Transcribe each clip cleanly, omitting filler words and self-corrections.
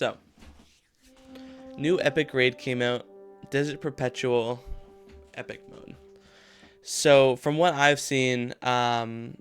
So, new epic raid came out, Desert Perpetual epic mode. So, from what I've seen, and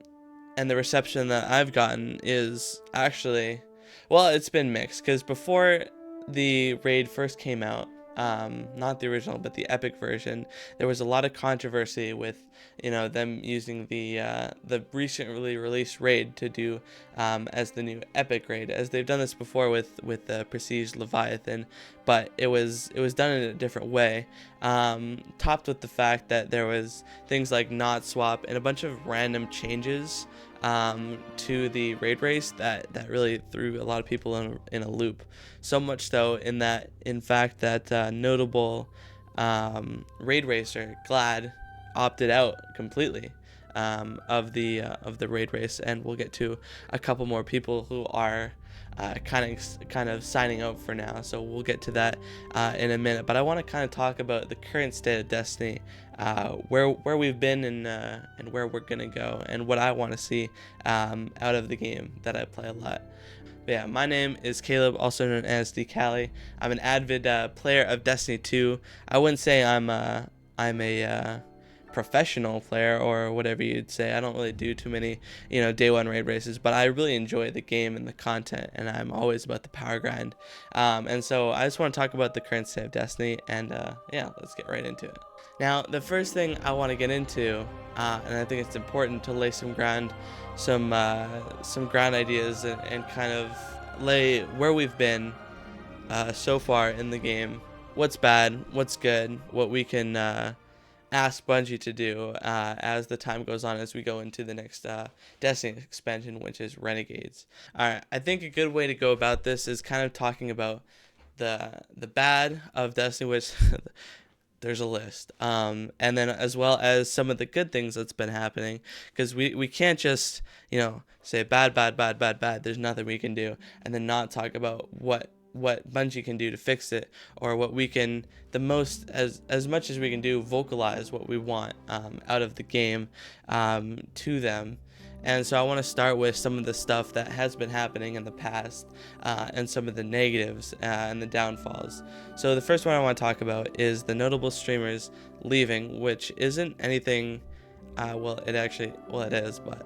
the reception that I've gotten is actually, well, it's been mixed because before the raid first came out, not the original but the epic version, there was a lot of controversy with them using the recently released raid to do as the new epic raid, as they've done this before with the Prestige Leviathan, but it was done in a different way, topped with the fact that there was things like not swap and a bunch of random changes to the raid race that really threw a lot of people in a loop. So much so in fact that notable raid racer Glad opted out completely of the raid race, and we'll get to a couple more people who are kind of signing out for now. So we'll get to that in a minute. But I want to kind of talk about the current state of Destiny, where we've been and where we're gonna go, and what I want to see out of the game that I play a lot. But yeah, my name is Caleb, also known as DCali. I'm an avid player of Destiny 2. I wouldn't say I'm a professional player or whatever you'd say. I don't really do too many day one raid races, but I really enjoy the game and the content, and I'm always about the power grind. And so I just want to talk about the current state of Destiny, and yeah, let's get right into it. Now, the first thing I want to get into, and I think it's important to lay some ground ideas, and kind of lay where we've been so far in the game, what's bad, what's good, what we can ask Bungie to do as the time goes on, as we go into the next Destiny expansion, which is Renegades. Alright, I think a good way to go about this is kind of talking about the bad of Destiny, which there's a list, and then as well as some of the good things that's been happening, because we can't just say bad, there's nothing we can do, and then not talk about what Bungie can do to fix it, or what we can, the most, as much as we can do, vocalize what we want out of the game to them. And so I want to start with some of the stuff that has been happening in the past, and some of the negatives and the downfalls. So the first one I want to talk about is the notable streamers leaving, which isn't anything, it is, but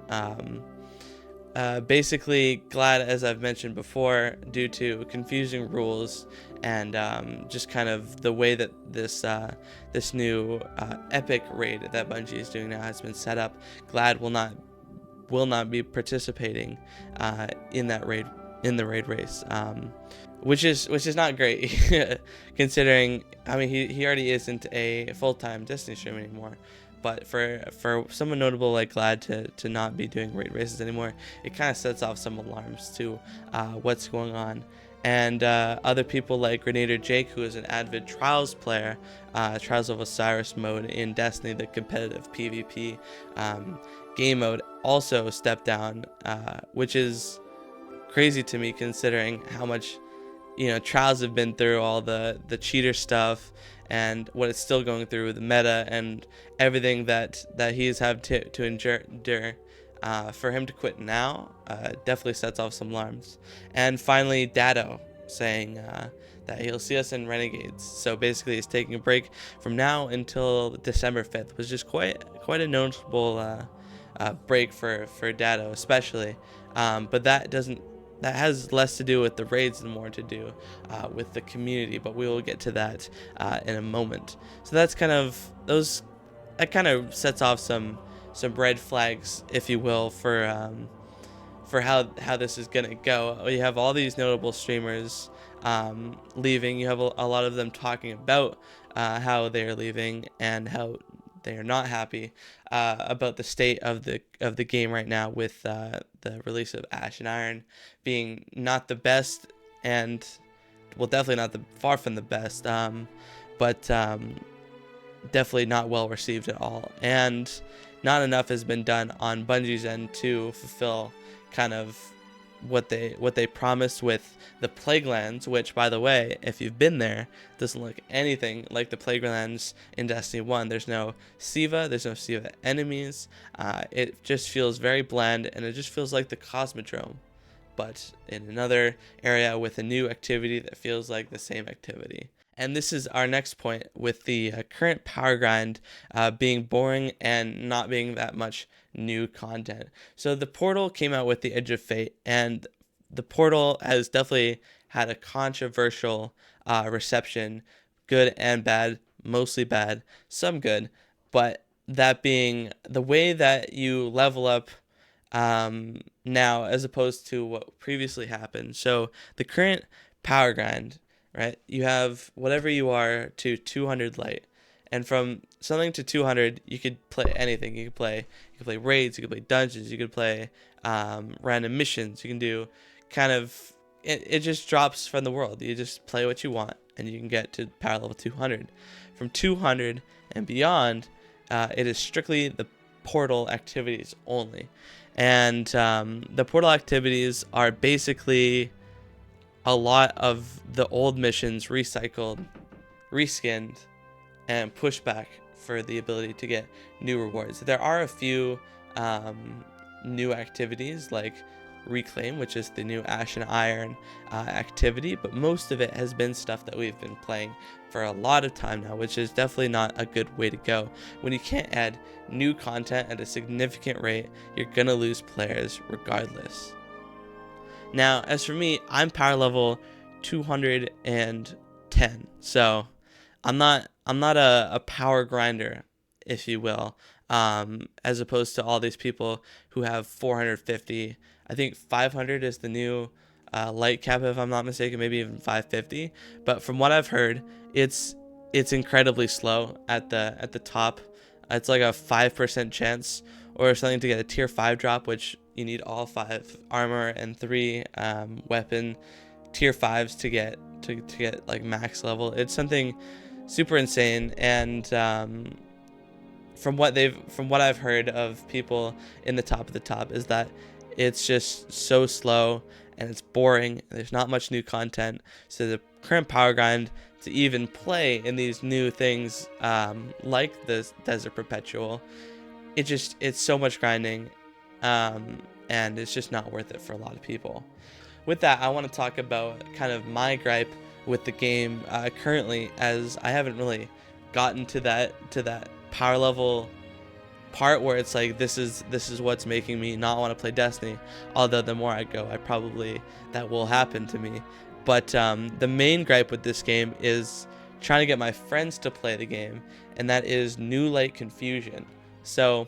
basically Glad, as I've mentioned before, due to confusing rules and just kind of the way that this new epic raid that Bungie is doing now has been set up, Glad will not be participating in the raid race, which is not great considering, I mean, he already isn't a full-time Destiny streamer anymore. But for someone notable like Glad to not be doing raid races anymore, it kind of sets off some alarms to what's going on. And other people like Grenadier Jake, who is an avid Trials player, Trials of Osiris mode in Destiny, the competitive PvP game mode, also stepped down, which is crazy to me considering how much Trials have been through, all the cheater stuff, and what it's still going through, the meta and everything that he's had to endure. For him to quit now definitely sets off some alarms. And finally, Dado saying that he'll see us in Renegades. So basically, he's taking a break from now until December 5th, which is quite a notable break for Dado, especially. But that has less to do with the raids and more to do with the community, but we will get to that in a moment. So that's that kind of sets off some red flags, if you will, for how this is gonna go. You have all these notable streamers leaving. You have a lot of them talking about how they are leaving and how they are not happy about the state of the game right now, with the release of Ash and Iron being not the best, and well, definitely far from the best, but definitely not well received at all, and not enough has been done on Bungie's end to fulfill kind of what they promised with the Plaguelands, which, by the way, if you've been there, doesn't look anything like the Plaguelands in Destiny 1. There's no Siva, there's no Siva enemies. It just feels very bland, and it just feels like the Cosmodrome, but in another area with a new activity that feels like the same activity. And this is our next point with the current power grind being boring and not being that much new content. So the Portal came out with the Edge of Fate, and the Portal has definitely had a controversial reception, good and bad, mostly bad, some good. But that being the way that you level up now as opposed to what previously happened. So the current power grind, right? You have whatever you are to 200 light, and from something to 200, you could play anything. You could play raids, you could play dungeons, you could play random missions. You can do kind of it just drops from the world. You just play what you want, and you can get to power level 200. From 200 and beyond, it is strictly the portal activities only. And the portal activities are basically a lot of the old missions recycled, reskinned, and pushed back for the ability to get new rewards. There are a few new activities like Reclaim, which is the new Ash and Iron activity, but most of it has been stuff that we've been playing for a lot of time now, which is definitely not a good way to go. When you can't add new content at a significant rate, you're gonna lose players regardless. Now, as for me, I'm power level 210, so I'm not a power grinder, if you will, as opposed to all these people who have 450. I think 500 is the new light cap, if I'm not mistaken, maybe even 550. But from what I've heard, it's incredibly slow at the top. It's like a 5% chance or something to get a tier 5 drop, which you need all 5 armor and 3 weapon tier 5s to get like max level. It's something super insane, and from what I've heard of people in the top is that it's just so slow and it's boring. There's not much new content. So the current power grind to even play in these new things like the Desert Perpetual, it's so much grinding, and it's just not worth it for a lot of people. With that, I want to talk about kind of my gripe with the game currently, as I haven't really gotten to that power level part where it's like this is what's making me not want to play Destiny. Although the more I go, that will happen to me. But the main gripe with this game is trying to get my friends to play the game, and that is new light confusion. So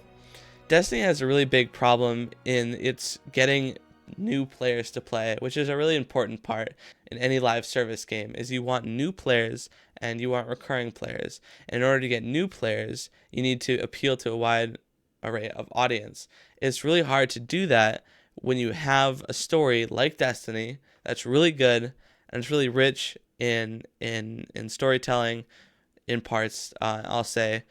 Destiny has a really big problem in its getting new players to play, which is a really important part in any live service game. Is you want new players and you want recurring players. And in order to get new players, you need to appeal to a wide array of audience. It's really hard to do that when you have a story like Destiny that's really good and it's really rich in storytelling in parts, I'll say,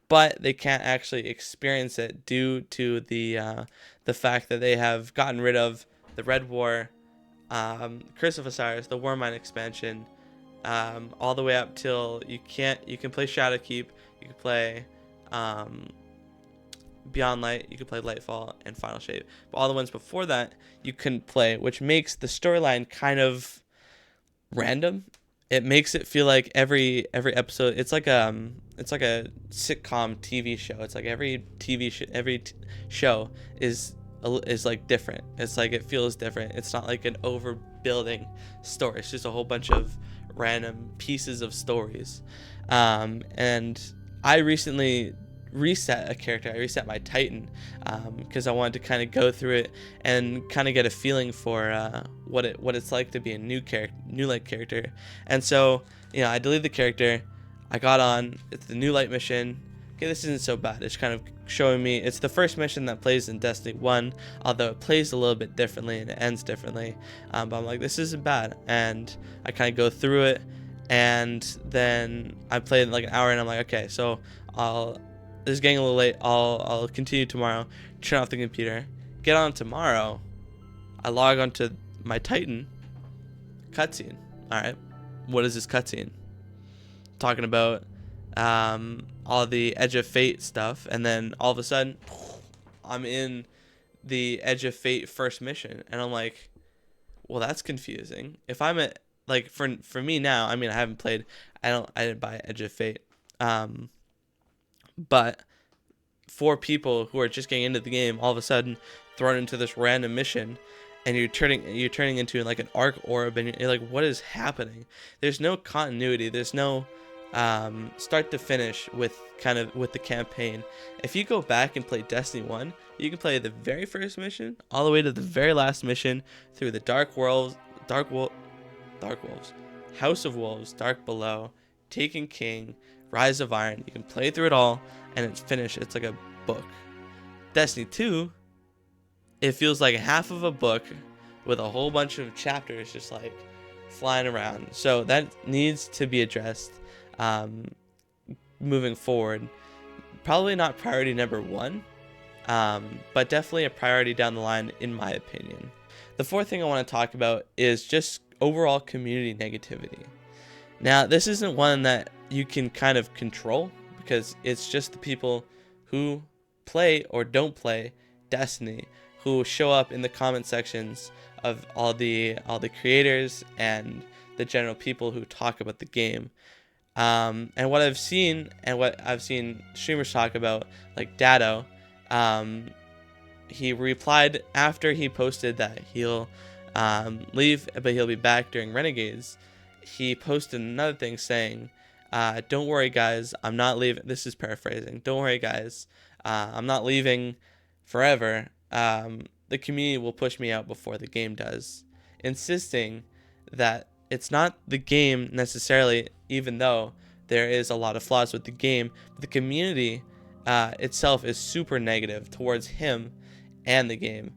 but they can't actually experience it due to the fact that they have gotten rid of the Red War, Curse of Osiris, the Warmind expansion, all the way up till you can play Shadowkeep, you can play Beyond Light, you can play Lightfall and Final Shape. But all the ones before that you couldn't play, which makes the storyline kind of random. It makes it feel like every episode it's like a sitcom TV show. It's like every show is like different. It's like it feels different. It's not like an overbuilding story. It's just a whole bunch of random pieces of stories. And I recently reset a character. I reset my Titan because I wanted to kind of go through it and kind of get a feeling for what it's like to be a new light character. And so I deleted the character. I got on. It's the new light mission. Okay, this isn't so bad. It's kind of showing me it's the first mission that plays in Destiny 1, although it plays a little bit differently and it ends differently. But I'm like, this isn't bad, and I kind of go through it, and then I played like an hour, and I'm like, okay, so this is getting a little late. I'll continue tomorrow. Turn off the computer. Get on tomorrow. I log onto my Titan. Cutscene. All right. What is this cutscene? Talking about all the Edge of Fate stuff, and then all of a sudden, I'm in the Edge of Fate first mission, and I'm like, well, that's confusing. If I'm at, like, for me now, I mean, I haven't played. I didn't buy Edge of Fate. But for people who are just getting into the game, all of a sudden thrown into this random mission, and you're turning into like an arc orb, and you're like, what is happening? There's no continuity. There's no start to finish with the campaign. If you go back and play Destiny 1, you can play the very first mission all the way to the very last mission through the Dark Wolves, House of Wolves, Dark Below, Taken King, Rise of Iron. You can play through it all, and it's finished. It's like a book. Destiny 2, it feels like half of a book with a whole bunch of chapters just like flying around. So that needs to be addressed moving forward. Probably not priority number one, but definitely a priority down the line, in my opinion. The fourth thing I want to talk about is just overall community negativity. Now, this isn't one that you can kind of control, because it's just the people who play or don't play Destiny who show up in the comment sections of all the creators and the general people who talk about the game. And what I've seen streamers talk about, like Dado, he replied after he posted that he'll leave, but he'll be back during Renegades. He posted another thing saying, don't worry guys, I'm not leaving. This is paraphrasing. Don't worry guys, I'm not leaving forever. The community will push me out before the game does. Insisting that it's not the game necessarily, even though there is a lot of flaws with the game, the community itself is super negative towards him and the game,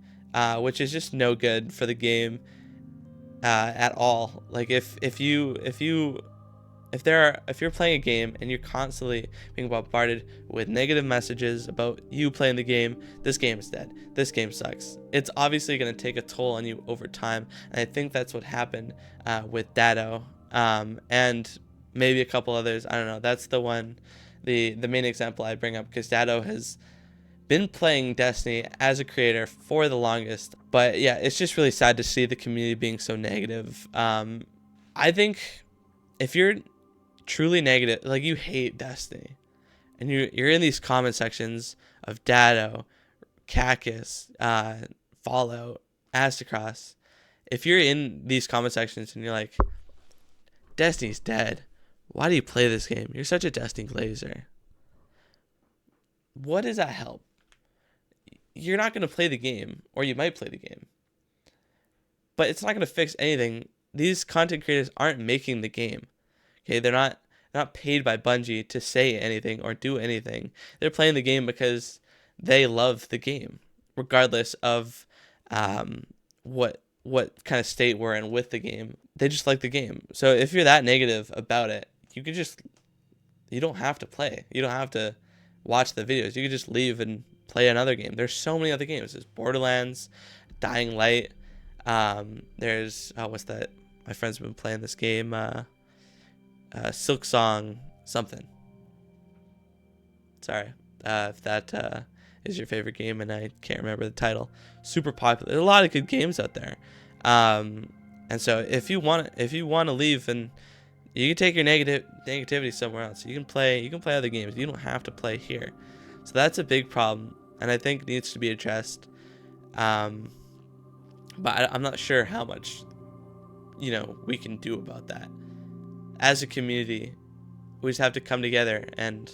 which is just no good for the game at all. Like if you're playing a game and you're constantly being bombarded with negative messages about you playing the game, this game is dead, this game sucks, it's obviously going to take a toll on you over time. And I think that's what happened with Dado, and maybe a couple others. I don't know. That's the main example I bring up, because Dado has been playing Destiny as a creator for the longest. But yeah, it's just really sad to see the community being so negative. I think if you're truly negative, like you hate Destiny, and you're in these comment sections of Dado, Cactus, Fallout, Astacross, if you're in these comment sections and you're like, Destiny's dead, why do you play this game? You're such a Destiny glazer. What does that help? You're not going to play the game, or you might play the game, but it's not going to fix anything. These content creators aren't making the game. Okay, they're not paid by Bungie to say anything or do anything. They're playing the game because they love the game, regardless of what kind of state we're in with the game. They just like the game. So if you're that negative about it, you don't have to play. You don't have to watch the videos. You can just leave and play another game. There's so many other games. There's Borderlands, Dying Light. There's what's that? My friend's been playing this game. Silk Song something. Sorry if that is your favorite game and I can't remember the title. Super popular. There's a lot of good games out there, and so if you want to leave, and you can take your negativity somewhere else. You can play other games. You don't have to play here. So that's a big problem, and I think needs to be addressed. But I'm not sure how much we can do about that. As a community, we just have to come together and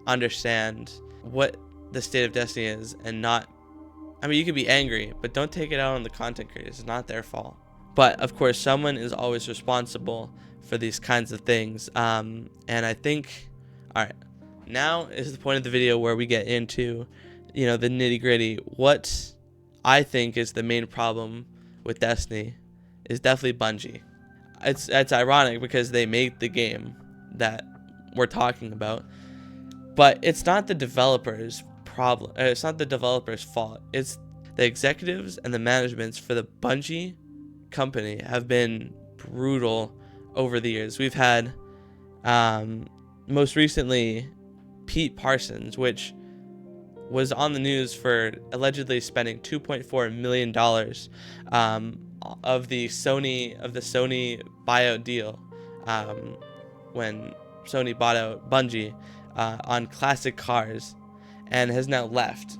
understand what the state of Destiny is, and not, I mean, you can be angry, but don't take it out on the content creators. It's not their fault. But of course, someone is always responsible for these kinds of things. And I think, all right, now is the point of the video where we get into, the nitty gritty. What I think is the main problem with Destiny is definitely Bungie. It's ironic because they made the game that we're talking about, but it's not the developers' problem. It's not the developers' fault. It's the executives and the managements for the Bungie company have been brutal over the years. We've had most recently Pete Parsons, which was on the news for allegedly spending $2.4 million Sony buyout deal, when Sony bought out Bungie on classic cars, and has now left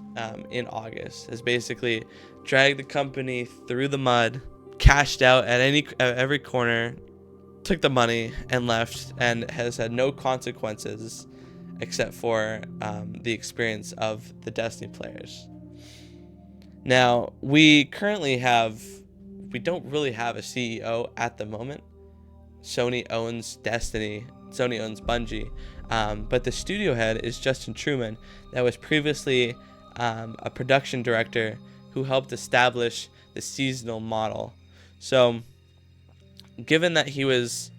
in August. Has basically dragged the company through the mud, cashed out at every corner, took the money and left, and has had no consequences except for the experience of the Destiny players. Now, we don't really have a CEO at the moment. Sony owns Destiny, Sony owns Bungie, but the studio head is Justin Truman, that was previously a production director who helped establish the seasonal model. So, given that he was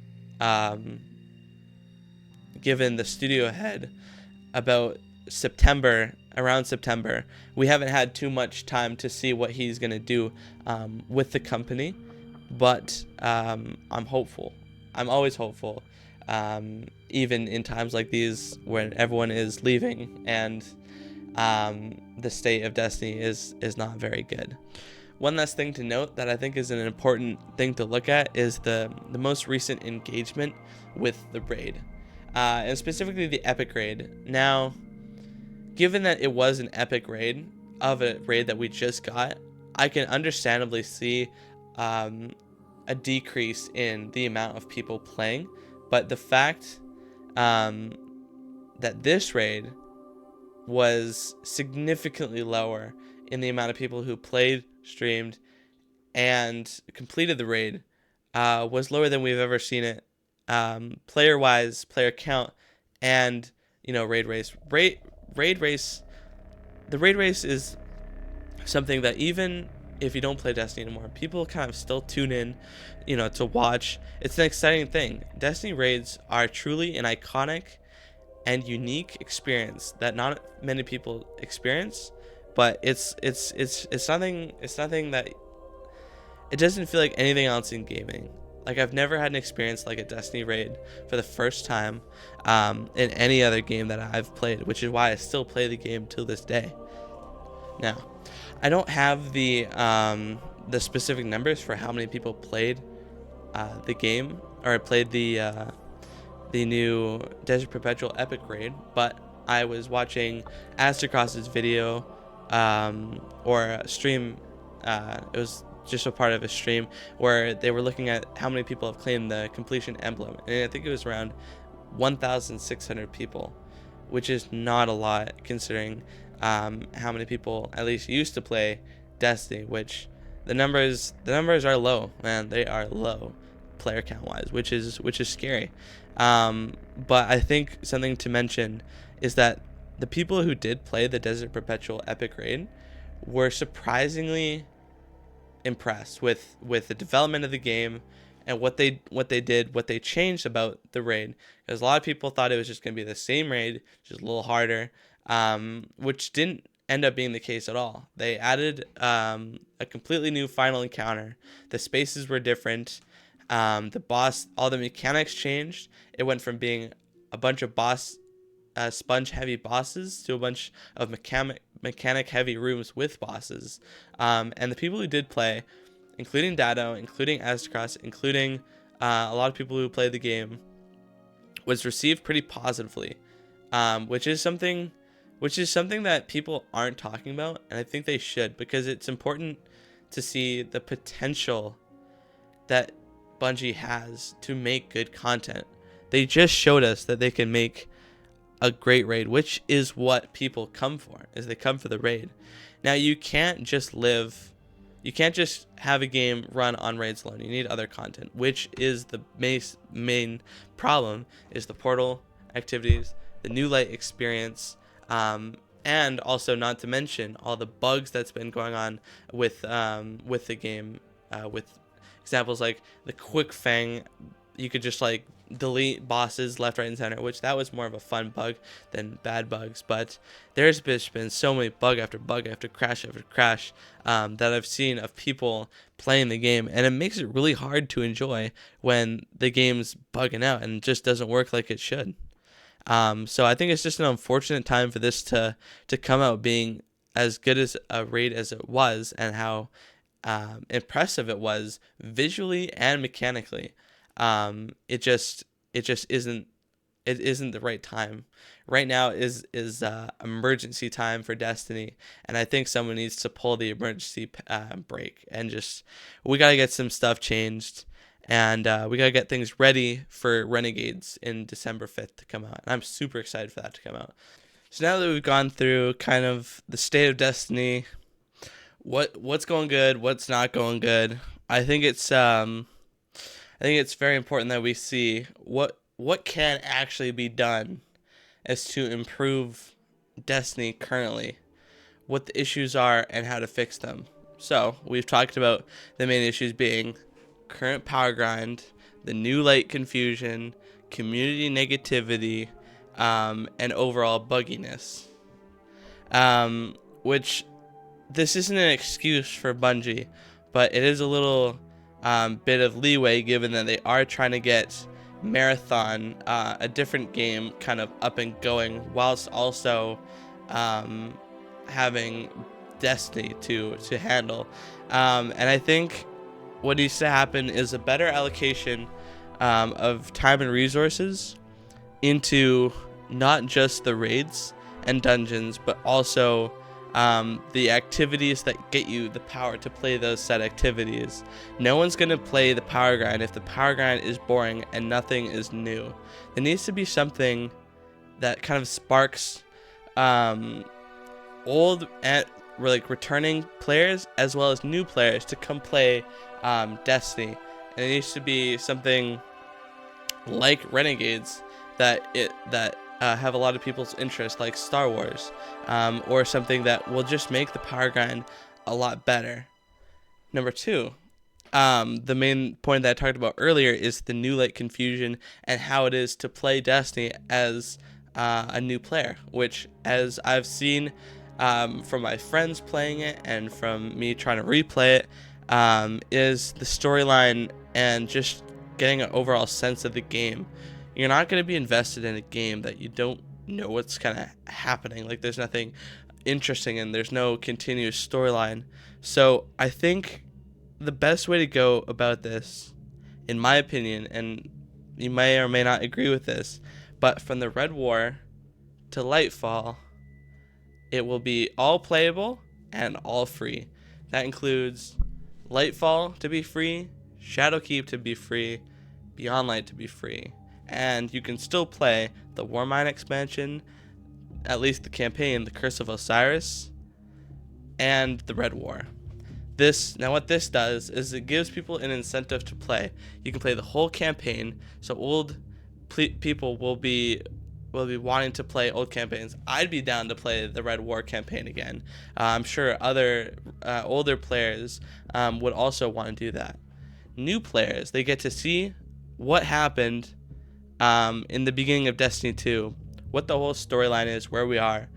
given the studio head about around September, we haven't had too much time to see what he's going to do with the company, but I'm hopeful. I'm always hopeful, even in times like these when everyone is leaving and the state of Destiny is not very good. One last thing to note that I think is an important thing to look at is the most recent engagement with the raid, and specifically the epic raid. Now, given that it was an epic raid of a raid that we just got, I can understandably see a decrease in the amount of people playing, but the fact that this raid was significantly lower in the amount of people who played, streamed, and completed the raid was lower than we've ever seen it, player-wise, player count, and raid race. The raid race is something that even if you don't play Destiny anymore, people kind of still tune in, to watch. It's an exciting thing. Destiny raids are truly an iconic and unique experience that not many people experience, but it's something that it doesn't feel like anything else in gaming. Like, I've never had an experience like a Destiny raid for the first time in any other game that I've played, which is why I still play the game till this day. Now, I don't have the specific numbers for how many people played the game, or played the new Desert Perpetual Epic raid, but I was watching Astrocross's video or a stream. It was just a part of a stream where they were looking at how many people have claimed the completion emblem, and I think it was around 1,600 people, which is not a lot considering how many people at least used to play Destiny, which the numbers are low, man. They are low player count wise, which is scary. But I think something to mention is that the people who did play the Desert Perpetual Epic raid were surprisingly impressed with the development of the game and what they changed about the raid, because a lot of people thought it was just going to be the same raid, just a little harder, which didn't end up being the case at all. They added a completely new final encounter. The spaces were different. All the mechanics changed. It went from being a bunch of sponge heavy bosses to a bunch of mechanic heavy rooms with bosses. And the people who did play, including Dado, including Aztecross, including a lot of people who played the game, was received pretty positively, which is something that people aren't talking about, and I think they should, because it's important to see the potential that Bungie has to make good content. They just showed us that they can make a great raid, which is what people come for, is they come for the raid. Now, you can't just have a game run on raids alone. You need other content, which is the main problem, is the portal activities, the new light experience, and also not to mention all the bugs that's been going on with the game, with examples like the quick fang. You could just delete bosses left, right, and center, which that was more of a fun bug than bad bugs. But there's been so many bug after crash after crash that I've seen of people playing the game, and it makes it really hard to enjoy when the game's bugging out and just doesn't work like it should. So I think it's just an unfortunate time for this to come out being as good as a raid as it was, and how impressive it was visually and mechanically. It just isn't, it isn't the right time. Right now is emergency time for Destiny, and I think someone needs to pull the emergency brake and just, we gotta get some stuff changed, and we gotta get things ready for Renegades in December 5th to come out. And I'm super excited for that to come out. So now that we've gone through kind of the state of Destiny, what's going good, what's not going good, I think it's very important that we see what can actually be done as to improve Destiny currently, what the issues are, and how to fix them. So we've talked about the main issues being current power grind, the new light confusion, community negativity, and overall bugginess. Which, this isn't an excuse for Bungie, but it is a little bit of leeway given that they are trying to get Marathon, a different game, kind of up and going, whilst also having Destiny to handle. And I think what needs to happen is a better allocation of time and resources into not just the raids and dungeons, but also the activities that get you the power to play those set activities. No one's going to play the power grind if the power grind is boring and nothing is new. There needs to be something that kind of sparks old and like returning players as well as new players to come play Destiny. And it needs to be something like Renegades that have a lot of people's interest, like Star Wars, or something that will just make the power grind a lot better. Number two, the main point that I talked about earlier is the new light confusion and how it is to play Destiny as a new player, which, as I've seen from my friends playing it and from me trying to replay it, is the storyline and just getting an overall sense of the game. You're not going to be invested in a game that you don't know what's kind of happening. Like, there's nothing interesting and there's no continuous storyline. So I think the best way to go about this, in my opinion, and you may or may not agree with this, but from the Red War to Lightfall, it will be all playable and all free. That includes Lightfall to be free, Shadowkeep to be free, Beyond Light to be free. And you can still play the Warmind expansion, at least the campaign, the Curse of Osiris, and the Red War. Now what this does is it gives people an incentive to play. You can play the whole campaign, so old people will be wanting to play old campaigns. I'd be down to play the Red War campaign again. I'm sure other older players would also want to do that. New players, they get to see what happened in the beginning of Destiny 2, what the whole storyline is, where we are.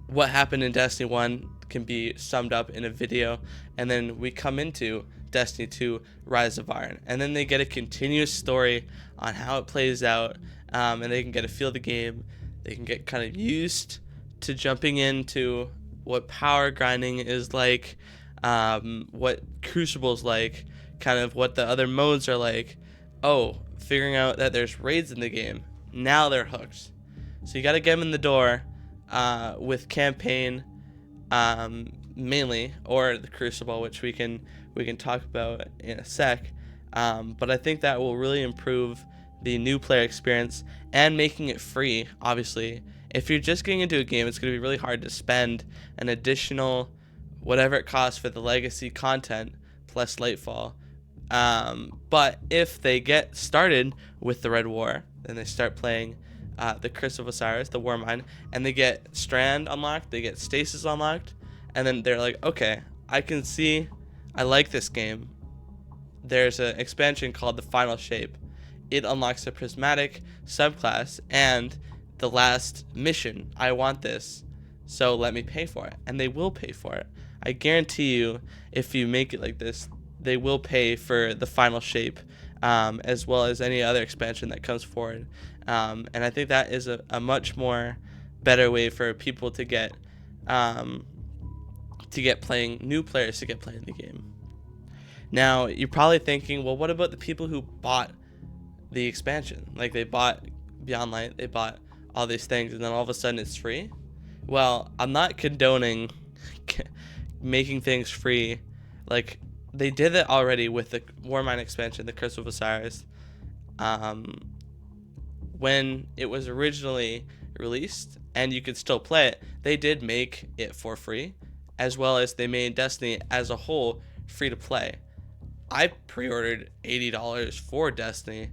What happened in Destiny 1 can be summed up in a video, and then we come into Destiny 2 Rise of Iron, and then they get a continuous story on how it plays out, and they can get a feel of the game. They can get kind of used to jumping into what power grinding is like, what Crucible's like, kind of what the other modes are like. Figuring out that there's raids in the game. Now they're hooked. So you got to get them in the door with campaign mainly, or the Crucible, which we can talk about in a sec. But I think that will really improve the new player experience and making it free. Obviously, if you're just getting into a game, it's going to be really hard to spend an additional whatever it costs for the legacy content plus Lightfall. But if they get started with the Red War, then they start playing the Curse of Osiris, the Warmind, and they get Strand unlocked, they get Stasis unlocked, and then they're like, okay, I can see I like this game. There's an expansion called the Final Shape. It unlocks a prismatic subclass and the last mission. I want this, so let me pay for it. And they will pay for it. I guarantee you, if you make it like this, they will pay for the Final Shape, as well as any other expansion that comes forward. And I think that is a much more better way for people to get to get new players to get playing the game. Now, you're probably thinking, well, what about the people who bought the expansion? Like, they bought Beyond Light, they bought all these things, and then all of a sudden it's free? Well, I'm not condoning making things free. Like, they did it already with the Warmind expansion, the Curse of Osiris. When it was originally released, and you could still play it, they did make it for free, as well as they made Destiny as a whole free to play. I pre-ordered $80 for Destiny,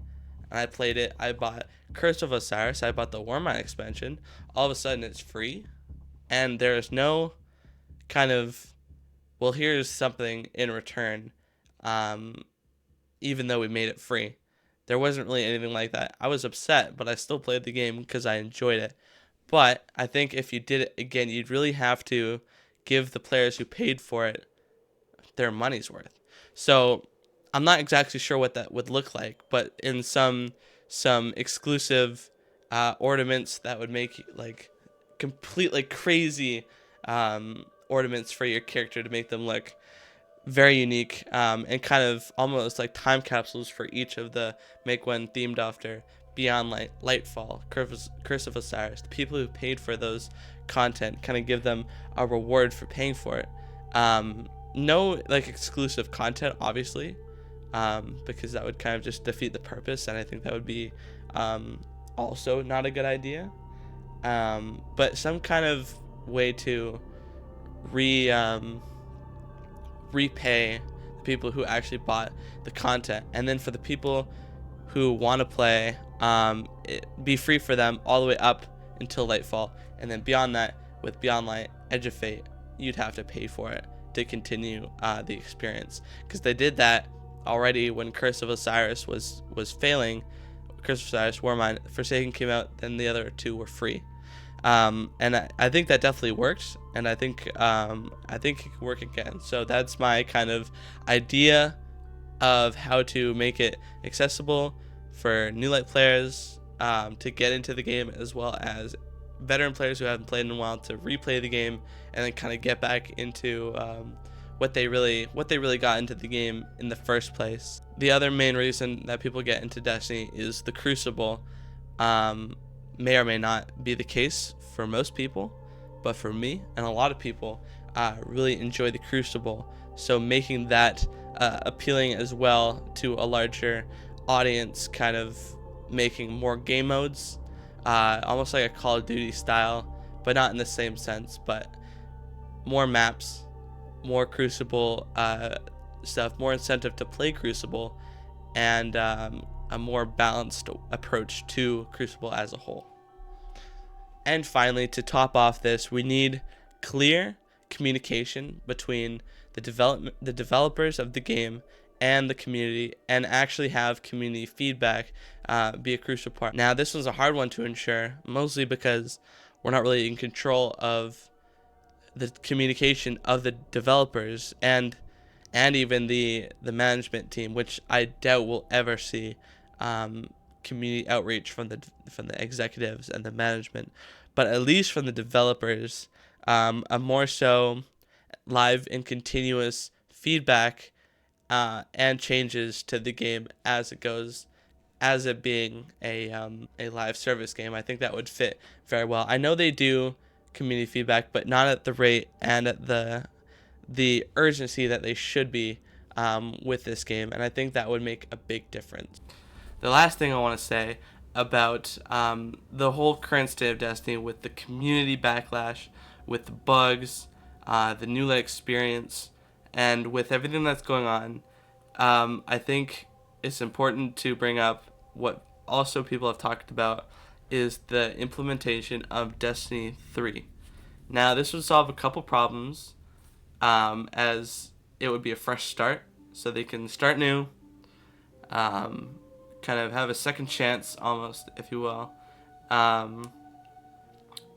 and I played it. I bought Curse of Osiris, I bought the Warmind expansion. All of a sudden it's free, and there's no kind of, well, here's something in return, even though we made it free. There wasn't really anything like that. I was upset, but I still played the game because I enjoyed it. But I think if you did it again, you'd really have to give the players who paid for it their money's worth. So I'm not exactly sure what that would look like, but in some exclusive ornaments that would make like completely crazy ornaments for your character to make them look very unique, and kind of almost like time capsules for each of the make one themed after Beyond Light, Lightfall, Curse of Osiris. The people who paid for those content, kind of give them a reward for paying for it. No like exclusive content, obviously, because that would kind of just defeat the purpose, and I think that would be also not a good idea. But some kind of way to repay the people who actually bought the content, and then for the people who want to play, it be free for them all the way up until Lightfall, and then beyond that, with Beyond Light, Edge of Fate, you'd have to pay for it to continue the experience, because they did that already when Curse of Osiris was failing. Curse of Osiris, Warmind, Forsaken came out, then the other two were free. And I think that definitely worked, and I think it could work again. So that's my kind of idea of how to make it accessible for new light players to get into the game, as well as veteran players who haven't played in a while to replay the game and then kind of get back into what they really got into the game in the first place. The other main reason that people get into Destiny is the Crucible. May or may not be the case for most people, but for me and a lot of people, really enjoy the Crucible. So making that appealing as well to a larger audience, kind of making more game modes, almost like a Call of Duty style, but not in the same sense, but more maps, more Crucible stuff, more incentive to play Crucible, and a more balanced approach to Crucible as a whole. And finally, to top off this, we need clear communication between the developers of the game and the community, and actually have community feedback be a crucial part. Now, this was a hard one to ensure, mostly because we're not really in control of the communication of the developers and even the management team, which I doubt we'll ever see community outreach from the executives and the management, but at least from the developers, a more so live and continuous feedback and changes to the game as it goes, as it being a live service game. I think that would fit very well. I know they do community feedback, but not at the rate and at the urgency that they should be with this game, and I think that would make a big difference. The last thing I want to say about the whole current state of Destiny, with the community backlash, with the bugs, the new light experience, and with everything that's going on, I think it's important to bring up what also people have talked about, is the implementation of Destiny 3. Now, this would solve a couple problems, as it would be a fresh start, so they can start new, kind of have a second chance, almost, if you will.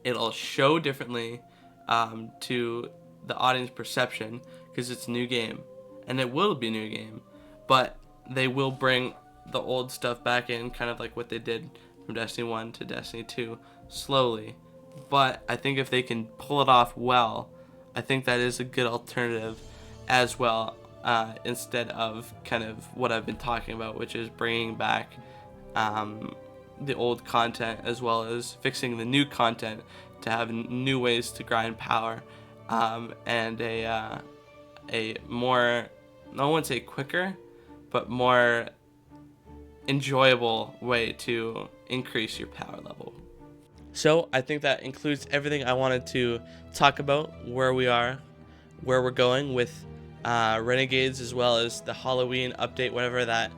It'll show differently to the audience perception, because it's a new game, and it will be a new game, but they will bring the old stuff back in, kind of like what they did from Destiny 1 to Destiny 2, slowly. But I think if they can pull it off well, I think that is a good alternative as well, instead of kind of what I've been talking about, which is bringing back um, the old content as well as fixing the new content to have new ways to grind power, and a more, I wouldn't say quicker, but more enjoyable way to increase your power level. So I think that includes everything I wanted to talk about, where we are, where we're going with Renegades, as well as the Halloween update, whatever that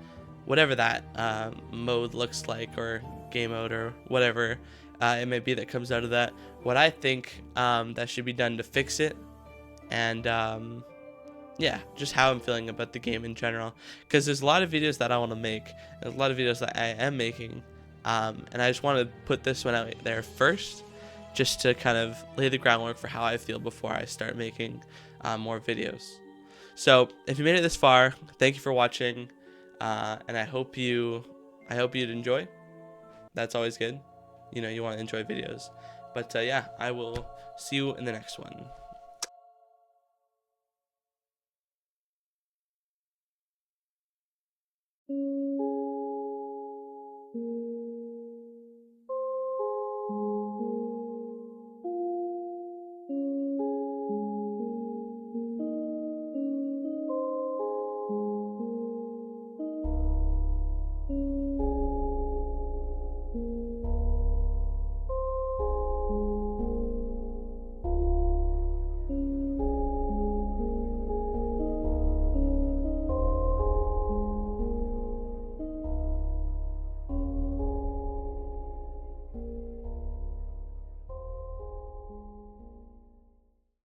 mode looks like, or game mode, or whatever it may be that comes out of that. What I think that should be done to fix it, and yeah, just how I'm feeling about the game in general. Because there's a lot of videos that I want to make, there's a lot of videos that I am making, and I just want to put this one out there first, just to kind of lay the groundwork for how I feel before I start making more videos. So if you made it this far, thank you for watching, and I hope you'd enjoy. That's always good. You want to enjoy videos. But yeah, I will see you in the next one.